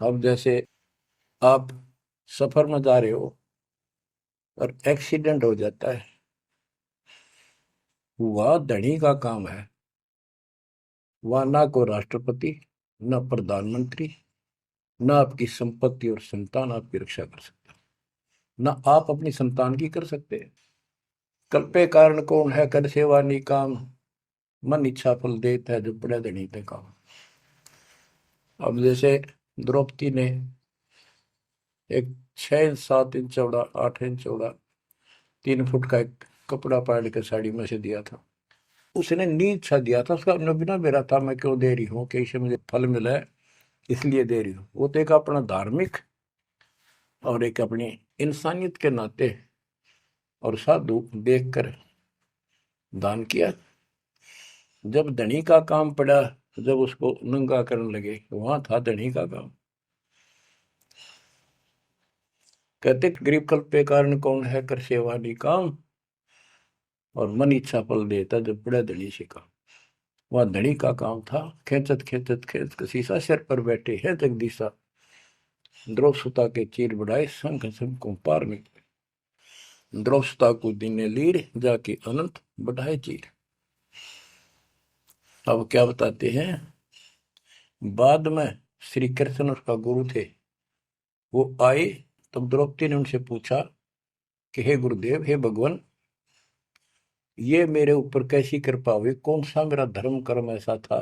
अब जैसे आप सफर में जा रहे हो और एक्सीडेंट हो जाता है, वह धनी का काम है, वह ना को राष्ट्रपति, न प्रधानमंत्री, न आपकी संपत्ति और संतान आपकी रक्षा कर सकता, न आप अपनी संतान की कर सकते हैं। कल्पे कारण कौन है कर सेवा निकाम, मन इच्छा फल देता है जो पड़े धनी ते काम। अब जैसे द्रौपदी ने एक 6 इंच 7 इंच चौड़ा 8 इंच चौड़ा 3 फुट का एक कपड़ा पाड़ के साड़ी में से दिया था। उसने नी इच्छा दिया था, उसका बिना मेरा था मैं क्यों दे रही हूँ कि इससे मुझे फल मिला है इसलिए दे रही हूँ। वो तो एक अपना धार्मिक और एक अपनी इंसानियत के नाते और साधु देखकर दान किया। जब धनी का काम पड़ा, जब उसको नंगा करने लगे, वहां था धनी का काम। कहते गरीब कल्प पे कारण कौन है कर सेवा निकाम, और मन इच्छा फल देता जब पड़ा धनी से काम। वहां धनी का काम था। खेचत खेचत खेच कसीसा सिर पर बैठे हैं जगदीशा, द्रौव सुता के चीर बढ़ाए संग संग को पार निकले। द्रौव सुता को दीने लीर जाके अनंत बढ़ाए चीर। अब क्या बताते हैं, बाद में श्री कृष्ण उसका गुरु थे, वो आए तब द्रौपदी ने उनसे पूछा कि हे गुरुदेव, हे भगवान, ये मेरे ऊपर कैसी कृपा हुई, कौन सा मेरा धर्म कर्म ऐसा था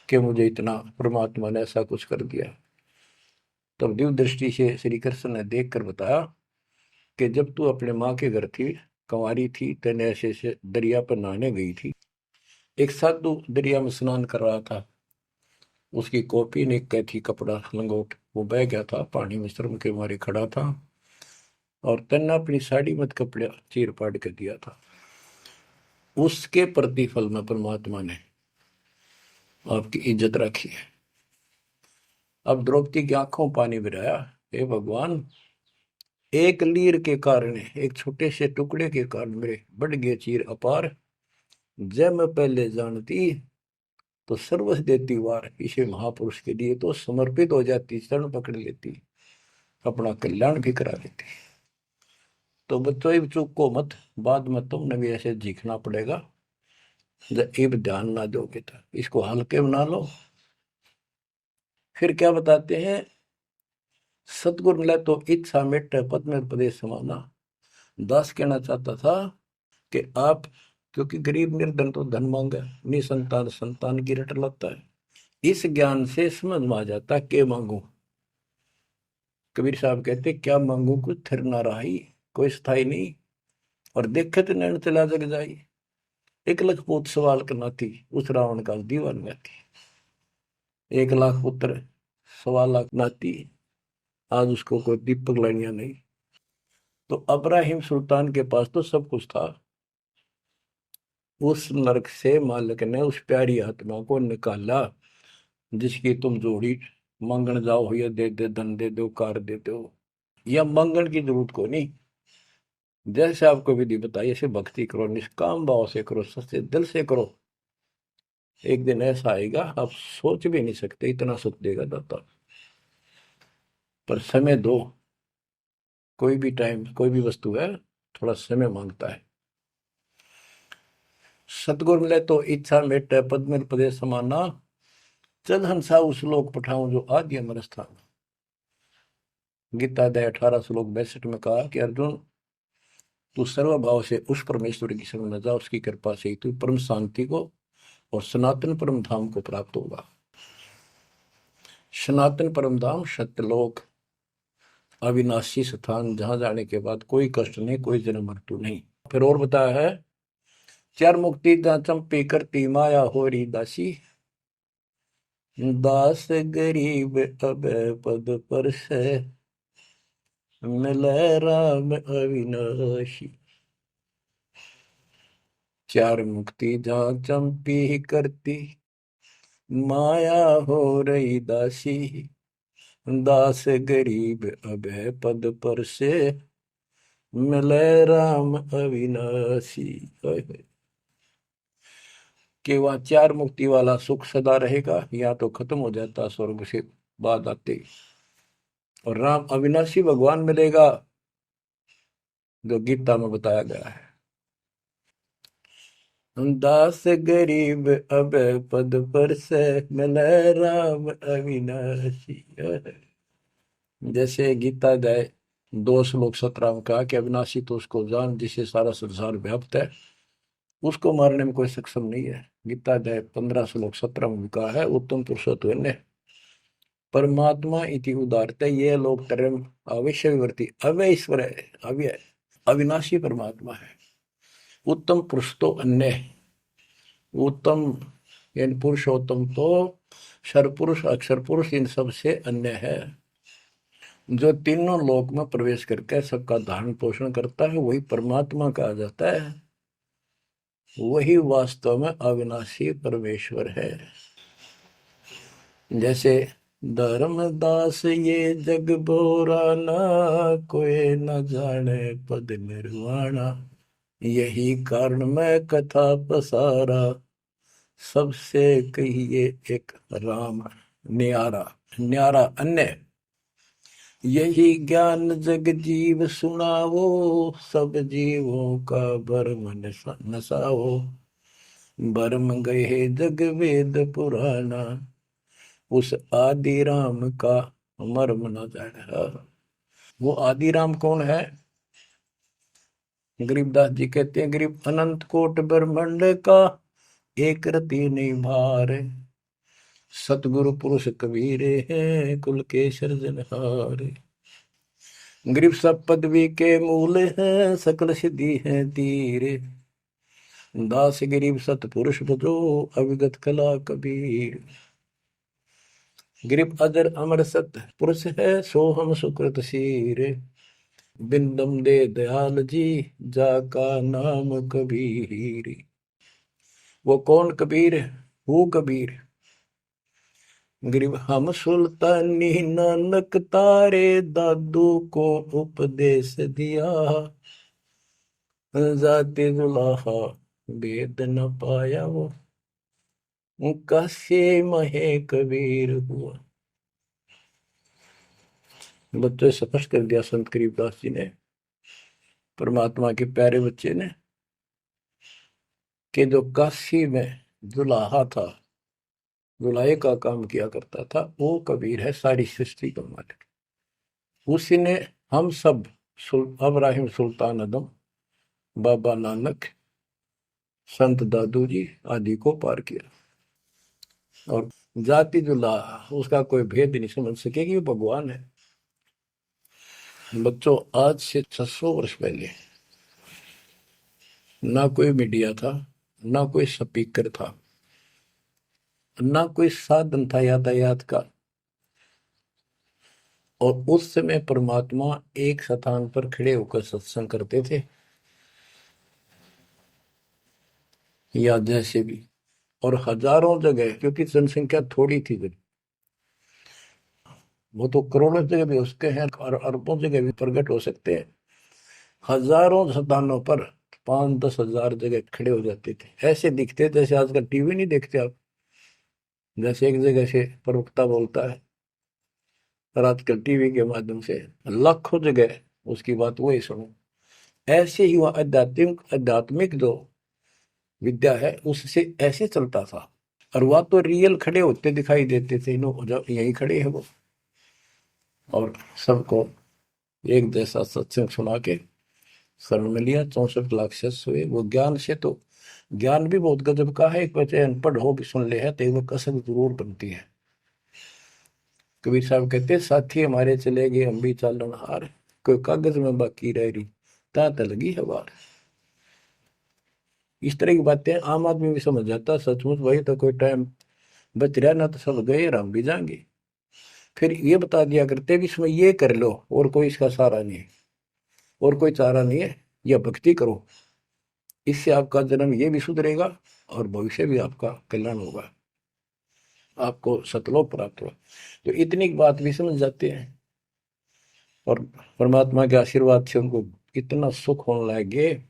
कि मुझे इतना परमात्मा ने ऐसा कुछ कर दिया। तब दिव्य दृष्टि से श्री कृष्ण ने देख कर बताया कि जब तू अपने माँ के घर थी, कंवारी थी, तेने ऐसे ऐसे दरिया पर नहाने गई थी, एक साधु दरिया में स्नान कर रहा था, उसकी कॉपी ने कैथी कपड़ा लंगोट वो बह गया था, पानी में शर्म के मारे खड़ा था, और तन्ने अपनी साड़ी में कपड़ा चीर पाड़ के दिया था। उसके प्रतिफल में परमात्मा ने आपकी इज्जत रखी है। अब द्रौपदी की आंखों पानी गिराया, हे भगवान, एक लीर के कारण, एक छोटे से टुकड़े के कारण मेरे बढ़ गए चीर अपार, जब मैं पहले जानती तो सर्वस्व देती वार, इसे महापुरुष के लिए तो समर्पित हो जाती, शरण पकड़ लेती, अपना कल्याण भी करा लेती। तो बच्चों चूक को मत, बाद में तुमने भी ऐसे जीखना पड़ेगा, जब ध्यान ना दोगे तो इसको हल्के बना लो। फिर क्या बताते हैं, सतगुरु मिला तो इच्छा मिट पद में प्रदेश समाना। दास कहना चाहता था कि आप, क्योंकि गरीब निर्धन तो धन मांगा, निसंतान संतान की रट लगता है, इस ज्ञान से समझ में आ जाता के मांगू। कबीर साहब कहते क्या मांगू कुछ थिर ना रही, कोई स्थाई नहीं, और देखे तो नैन चला जग जाई। एक लख पूत सवाल करना थी, उस रावण का दीवान में थी। 1 लाख पुत्र 1.25 लाख नाती, आज उसको कोई दीपक लानिया नहीं। तो अब्राहिम सुल्तान के पास तो सब कुछ था, उस नरक से मालिक ने उस प्यारी आत्मा को निकाला जिसकी तुम जोड़ी मांगण जाओ, या दे दे धन दे दो कार दे दो, या मांगण की जरूरत को नहीं। जैसे आपको विधि बताई ऐसे भक्ति करो, निष्काम भाव से करो, सच्चे दिल से करो, एक दिन ऐसा आएगा आप सोच भी नहीं सकते इतना सुख देगा दाता। पर समय दो, कोई भी टाइम कोई भी वस्तु है थोड़ा समय मांगता है। सतगुरु मिले तो इच्छा मेटे पद में प्रदेश समाना, चल हंसा उस लोक पठाऊं जो आदि अमर स्थान। गीता अध्याय 18 श्लोक 62 में कहा कि अर्जुन, तू सर्वभाव से उस परमेश्वर की शरण में जा, उसकी कृपा से ही तू परम शांति को और सनातन परम धाम को प्राप्त होगा। सनातन परम धाम सत्यलोक, अविनाशी स्थान, जहां जाने के बाद कोई कष्ट नहीं, कोई जन्म मृत्यु नहीं। फिर और बताया है, चार मुक्ति चंपी करती माया होरी दासी, दास गरीब अब पद पर से मिले राम अविनाशी। चार मुक्ति जहां चंपी करती माया हो रही दासी, दास गरीब अब पद पर से मिले राम अविनाशी। कि वह चार मुक्ति वाला सुख सदा रहेगा, या तो खत्म हो जाता स्वर्ग से बाद आते, और राम अविनाशी भगवान मिलेगा जो गीता में बताया गया है। दास गरीब अब पद पर से मिले राम अविनाशी। जैसे गीता जाए 2 श्लोक 17 में कहा कि अविनाशी तो उसको जान जिससे सारा संसार व्याप्त है, उसको मारने में कोई सक्षम नहीं है। गीता अध्याय 15 श्लोक 17 में कहा है उत्तम पुरुषोत्तम परमात्मा इति उदारते ये लोग तरम अवश्य विवर्ती अव्यय ईश्वर है, अव्यय अविनाशी परमात्मा है। उत्तम पुरुष तो अन्य है। उत्तम यानी पुरुषोत्तम तो सर्वपुरुष अक्षर पुरुष इन सब से अन्य है। जो तीनों लोक में प्रवेश करके सबका धारण पोषण करता है वही परमात्मा कहा जाता है। वही वास्तव में अविनाशी परमेश्वर है। जैसे धर्मदास ये जग बोराना, कोई न जाने पद निर्वाणा, यही कारण मैं कथा पसारा, सबसे कहिए एक राम न्यारा। न्यारा अन्य यही ज्ञान जग जीव सुनावो, सब जीवों का भरम नसाओ, भरम गए जग वेद पुराना, उस आदि राम का मर्म न जाना। वो आदि राम कौन है? गरीबदास जी कहते हैं गरीब अनंत कोट ब्रह्मांड का एक रति नहीं भार, सतगुरु पुरुष कबीरे हैं कुल के सृजनहार। गरीब सब पदवी के मूल हैं सकल सिद्धि है तीरे, दास गरीब सतपुरुष भजो अविगत कला कबीर। गरीब अजर अमर सत पुरुष है सो हम सुकृत शीर, बिंदम दे दयाल जी जाका नाम कबीर। वो कौन कबीर? वो कबीर गरीब हम सुल्तानी नानक तारे दादू को उपदेश दिया, जाते जुलाहा वेद न पाया वो कैसे महे कबीर हुआ। बच्चों स्पष्ट कर दिया संत गरीबदास जी ने, परमात्मा के प्यारे बच्चे ने, कि जो काशी में जुलाहा था, जुलाहे का काम किया करता था, वो कबीर है सारी सृष्टि का मालिक। उसी ने हम सब अब्राहिम सुल्तान आदम, बाबा नानक, संत दादू जी आदि को पार किया। और जाति जुलाहा उसका कोई भेद नहीं समझ सके कि वो भगवान है। बच्चों आज से 600 वर्ष पहले ना कोई मीडिया था, ना कोई स्पीकर था, ना कोई साधन था यातायात का, और उस समय परमात्मा एक स्थान पर खड़े होकर सत्संग करते थे, या जैसे भी, और हजारों जगह, क्योंकि जनसंख्या थोड़ी थी जब, वो तो करोड़ों जगह भी उसके हैं और अरबों जगह भी प्रकट हो सकते हैं। हजारों स्थानों पर 5-10 हजार जगह खड़े हो जाते थे, ऐसे दिखते जैसे आजकल टीवी नहीं देखते आप, जैसे एक जगह से प्रवक्ता बोलता है और आजकल टीवी के माध्यम से लाखों जगह उसकी बात वही सुनो। ऐसे ही वह आध्यात्मिक जो विद्या है उससे ऐसे चलता था। और वह तो रियल खड़े होते दिखाई देते थे, जब यही खड़े हैं वो, और सबको एक जैसा सत्संग सुना के शरण में लिया। 64 लाख शिष्य हुए। वो ज्ञान से तो, ज्ञान भी बहुत गजब का है, एक बच्चे अनपढ़ हो भी सुन ले है तो वो कसक जरूर बनती है। कबीर साहब कहते साथी हमारे चले गए हम भी चालन हार, कोई कागज में बाकी रह रही ता लगी है बार। इस तरह की बातें आम आदमी भी समझ जाता, सचमुच वही तो कोई टाइम बच रहा ना, तो सब गए और हम भी जाएंगे। फिर ये बता दिया करते भी इसमें ये कर लो और कोई इसका सहारा नहीं है, और कोई चारा नहीं है, यह भक्ति करो, इससे आपका जन्म ये भी सुधरेगा और भविष्य भी आपका कल्याण होगा, आपको सतलोक प्राप्त होगा। तो इतनी बात भी समझ जाते हैं, और परमात्मा के आशीर्वाद से उनको इतना सुख होने लगे,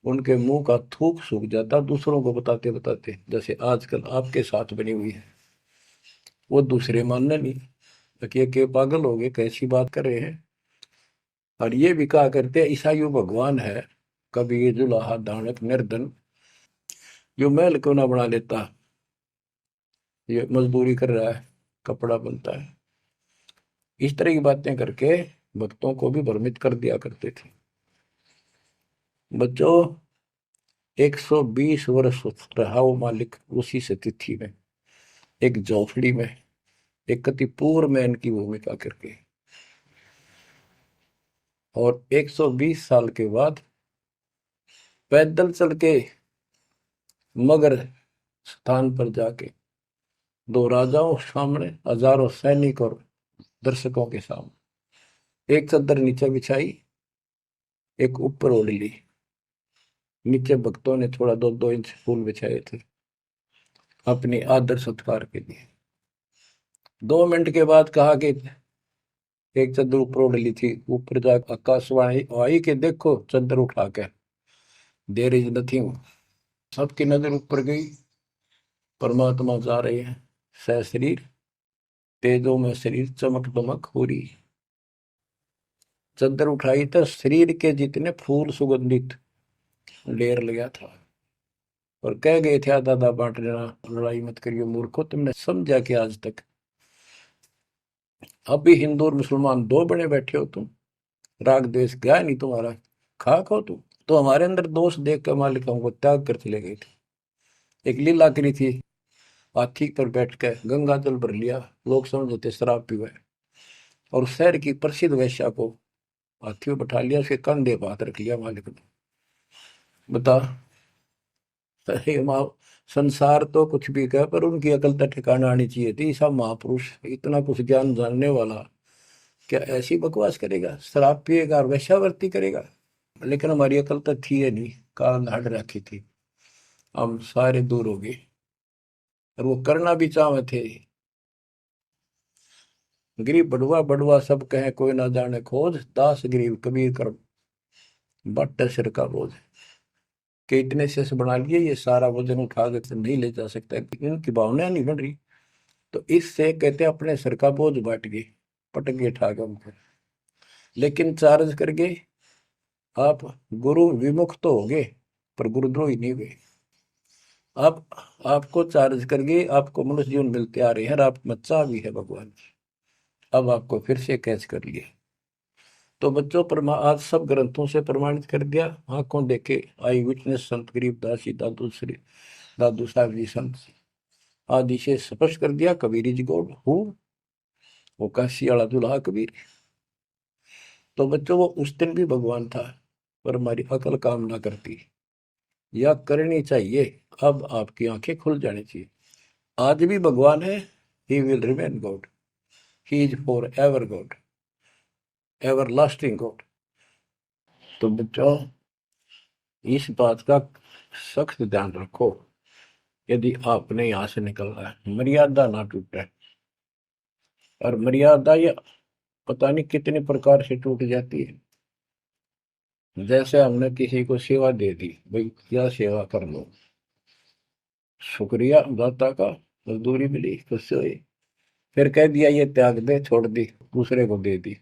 उनके मुंह का थूक सूख जाता दूसरों को बताते बताते, जैसे आजकल आपके साथ बनी हुई है। वो दूसरे मानने नहीं कि पागल हो गए, कैसी बात कर रहे हैं। और ये भी कहा करते ईसाइयों भगवान है, कभी ये जुलाहा दानक निर्धन, जो महल क्यों ना बना लेता, ये मजदूरी कर रहा है, कपड़ा बनता है, इस तरह की बातें करके भक्तों को भी भ्रमित कर दिया करते थे। बच्चों, 120 वर्ष रहा वो मालिक उसी से तिथि में, एक झोपड़ी में, एक कति पूर्व मैन की भूमिका करके। और 120 साल के बाद पैदल चल के मगर स्थान पर जाके दो राजाओं सामने, हजारों सैनिक और दर्शकों के सामने एक चादर नीचे बिछाई, एक ऊपर ओढ़ ली। नीचे भक्तों ने थोड़ा 2-2 इंच फूल बिछाए थे अपनी आदर सत्कार के लिए। 2 मिनट के बाद कहा कि एक चादर ऊपर ओढ़ ली थी, ऊपर जाकर आकाशवाणी आई कि देखो चादर उठा के, देर इज नथिंग। सबकी नजर ऊपर गई। परमात्मा जा रहे हैं सशरीर, तेजो में शरीर चमक दमक हो रही। चादर उठाई तो शरीर के जितने फूल सुगंधित ढेर लगा था। और कह गए थे आधा आधा बांट लेना, लड़ाई मत करियो मूर्खो, तुमने समझा कि आज तक अभी हिंदू और मुसलमान दो बने बैठे हो तुम, राग द्वेष गया नहीं तुम्हारा, खाक हो तुम। तो हमारे अंदर दोष देख कर मालिक हमको त्याग कर चले गए थे। एक लीला करी थी, हाथी पर बैठ कर गंगा जल भर लिया, लोग समझते शराब पीवे, और शहर की प्रसिद्ध वैश्या को हाथी में बैठा लिया, उसके कंधे पर हाथ रख लिया मालिक ने। बता, अरे माँ, संसार तो कुछ भी कहे पर उनकी अकल तो ठिकाना आनी चाहिए थी। सब महापुरुष, इतना कुछ ज्ञान जानने वाला क्या ऐसी बकवास करेगा, शराब पिएगा और वेश्यावृत्ति करेगा। लेकिन हमारी अकल तो थी है नहीं, काल हट रखी थी, हम सारे दूर हो गए। और वो करना भी चाहे थे। गरीब बड़ुआ बड़ुआ सब कहे कोई ना जाने खोज, दास गरीब कबीर कर बट सिर का बोझ। कि इतने से बना लिए, ये सारा वजन उठा के नहीं ले जा सकता, इनकी भावना नहीं बन रही। तो इससे कहते अपने सिर का बोझ बांट गए, पटक गए ठा के हमको। लेकिन चार्ज करके आप गुरु विमुख तो हो गए, पर गुरुद्रोही नहीं हुए। अब आपको चार्ज करके आपको मनुष्य जीवन मिलते आ रहे हैं, और आप बच्चा भी है भगवान। अब आपको फिर से कैच कर लिए। तो बच्चों, आज सब ग्रंथों से प्रमाणित कर दिया, आंखों देखे आई विटनेस संत गरीबदास जी, दादू श्री दादू साहब जी संत आदि से स्पष्ट कर दिया, कबीर इज गॉड हु, वो काशी वाला दुल्हा कबीर। तो बच्चों, वो उस दिन भी भगवान था, पर हमारी अकल काम ना करती, या करनी चाहिए। अब आपकी आंखें खुल जानी चाहिए। आज भी भगवान है, he will remain God, he is for ever God, ever lasting God. तो बच्चों, इस बात का सख्त ध्यान रखो, यदि आपने यहां से निकलना है, मर्यादा ना टूटे। और मर्यादा ये पता नहीं कितने प्रकार से टूट जाती है। जैसे हमने किसी को सेवा दे दी, भाई क्या सेवा कर लो, शुक्रिया दाता का, मजदूरी मिली, खुश हुई। फिर कह दिया ये त्याग दे, छोड़ दी, दूसरे को दे दी।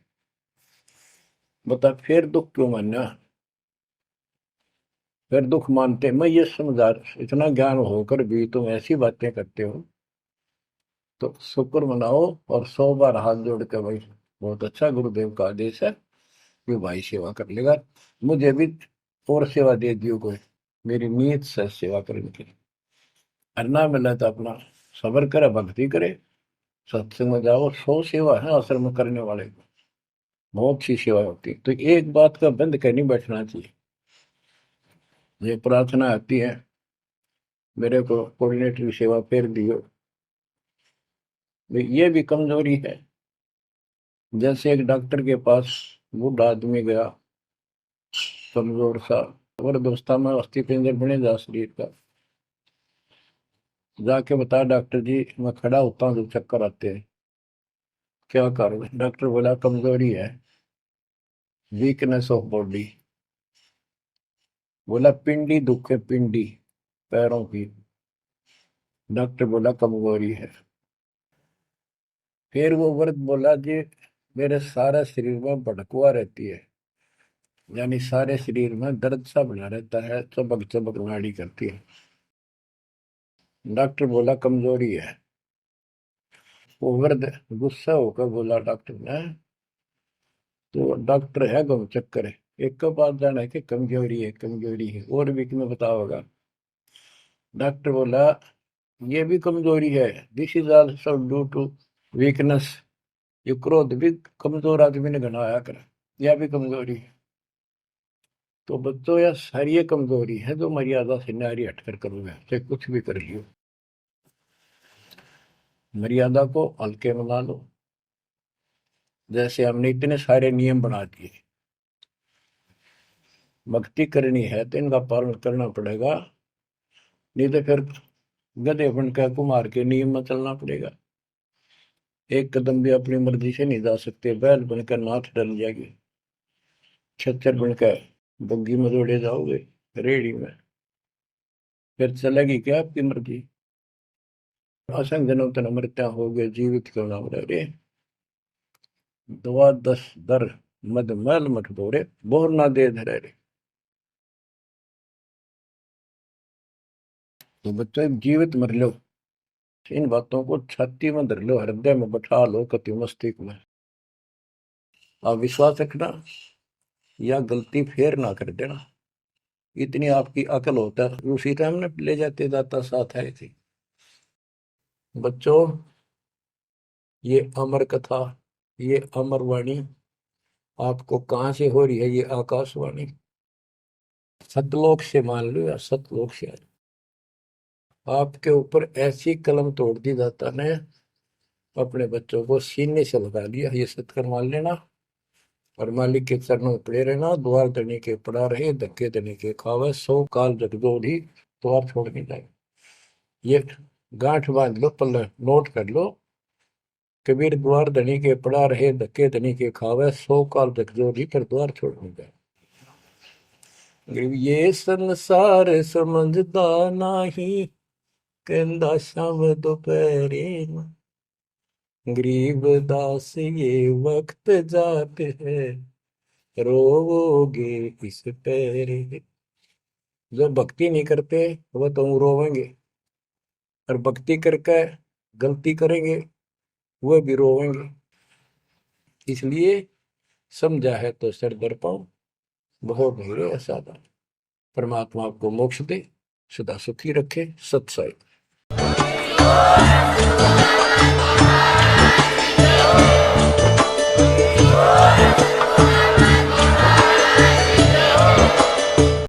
बता फिर दुख क्यों मानना, फिर दुख मानते। मैं ये समझा, इतना ज्ञान होकर भी तुम ऐसी बातें करते हो, तो शुक्र मनाओ और 100 बार हाथ जोड़ के, भाई बहुत अच्छा, गुरुदेव का आदेश है कि भाई सेवा कर लेगा, मुझे भी और सेवा दे दियो कोई, मेरी नीयत से सेवा करने की। अन्ना मिला तो अपना सबर करे, भक्ति करे, सत्संग में जाओ। 100 सेवा है आश्रम में करने वाले को, बहुत सी सेवा होती है। तो एक बात का बंद कर नहीं बैठना चाहिए। ये प्रार्थना आती है, मेरे को कोऑर्डिनेटर सेवा फेर दियो, ये भी कमजोरी है। जैसे एक डॉक्टर के पास बूढ़ा आदमी गया, कमजोर सा, वृद्धावस्था में अस्थि पिंजर बने जा शरीर का, जाके बता डॉक्टर जी मैं खड़ा होता हूँ तो चक्कर आते हैं, क्या करूँ। डॉक्टर बोला कमजोरी है, वीकनेस ऑफ बॉडी। बोला पिंडी दुख है, पिंडी पैरों की। डॉक्टर बोला कमजोरी है। फिर वो वर्द बोला जी मेरे सारा शरीर में भड़कुआ रहती है, यानी सारे शरीर में दर्द सा बना रहता है, चबक चबक नाड़ी करती है। डॉक्टर बोला कमजोरी है। वो वर्द गुस्सा होकर बोला डॉक्टर ने, तो डॉक्टर है गम चक्कर है, एक का बात जाना है कि कमजोरी है कमजोरी है, और भी तुम्हें पता होगा। डॉक्टर बोला ये भी कमजोरी है, this is also due to weakness. ये क्रोध भी कमजोर आदमी ने घना आया कर, यह भी कमजोरी है। तो बच्चों यह सारी ये कमजोरी है जो मर्यादा से नारी हटकर करोगे, चाहे कुछ भी कर लियो। मर्यादा को हल्के में ला लो। जैसे हमने इतने सारे नियम बना दिए, भक्ति करनी है तो इनका पालन करना पड़ेगा, नहीं तो फिर गधे बनकर कुमार के नियम में चलना पड़ेगा। एक कदम भी अपनी मर्जी से नहीं जा सकते, बैल बनकर नाथ डल जाएगी, छच्चर बनकर बग्गी में दौड़े जाओगे रेडी में, फिर चलेगी क्या आपकी मर्जी। असंग जनों तन मृत्या हो गए जीवित क्यों ना रे, दुआ दस दर मद मैल मठ बोरे, बोर ना दे धरे रे। तो बच्चों जीवित मर लो, इन बातों को छाती में धर लो, हृदय में बैठा लो, कति मस्तिष्क में। आप विश्वास रखना, या गलती फेर ना कर देना, इतनी आपकी अकल होता है। उसी टाइम ने ले जाते दाता साथ आए थे। बच्चों ये अमर कथा, ये अमर वाणी आपको कहां से हो रही है? ये आकाशवाणी सतलोक से मान लो, या सतलोक से। आपके ऊपर ऐसी कलम तोड़ दी दाता ने, अपने बच्चों को सीने से लगा लिया, ये सत्कर मान लेना। और मालिक के चरणों में पड़े रहना, द्वार धनी के पड़ा रहे, धक्के धनी के खावे, 100 काल जगदोधी द्वार छोड़ नहीं जाए। ये गांठ बांध लो, पल्ले नोट कर लो। कबीर द्वार धनी के पड़ा रहे, धक्के धनी के खावे, 100 काल जगदोधी पर द्वार छोड़ नहीं जाए। ये संसार समझदा नाही, कहंदा शाम दोपहरे में, गरीब दास ये वक्त जाते है, रोवोगे इस पैरे। जो भक्ति नहीं करते वो तो रोवेंगे, और भक्ति करके गलती करेंगे वो भी रोवेंगे। इसलिए समझा है तो सर दर पाओ, बहुत भीड़े असाधा। परमात्मा आपको मोक्ष दे, सदा सुखी रखे। सत्संग।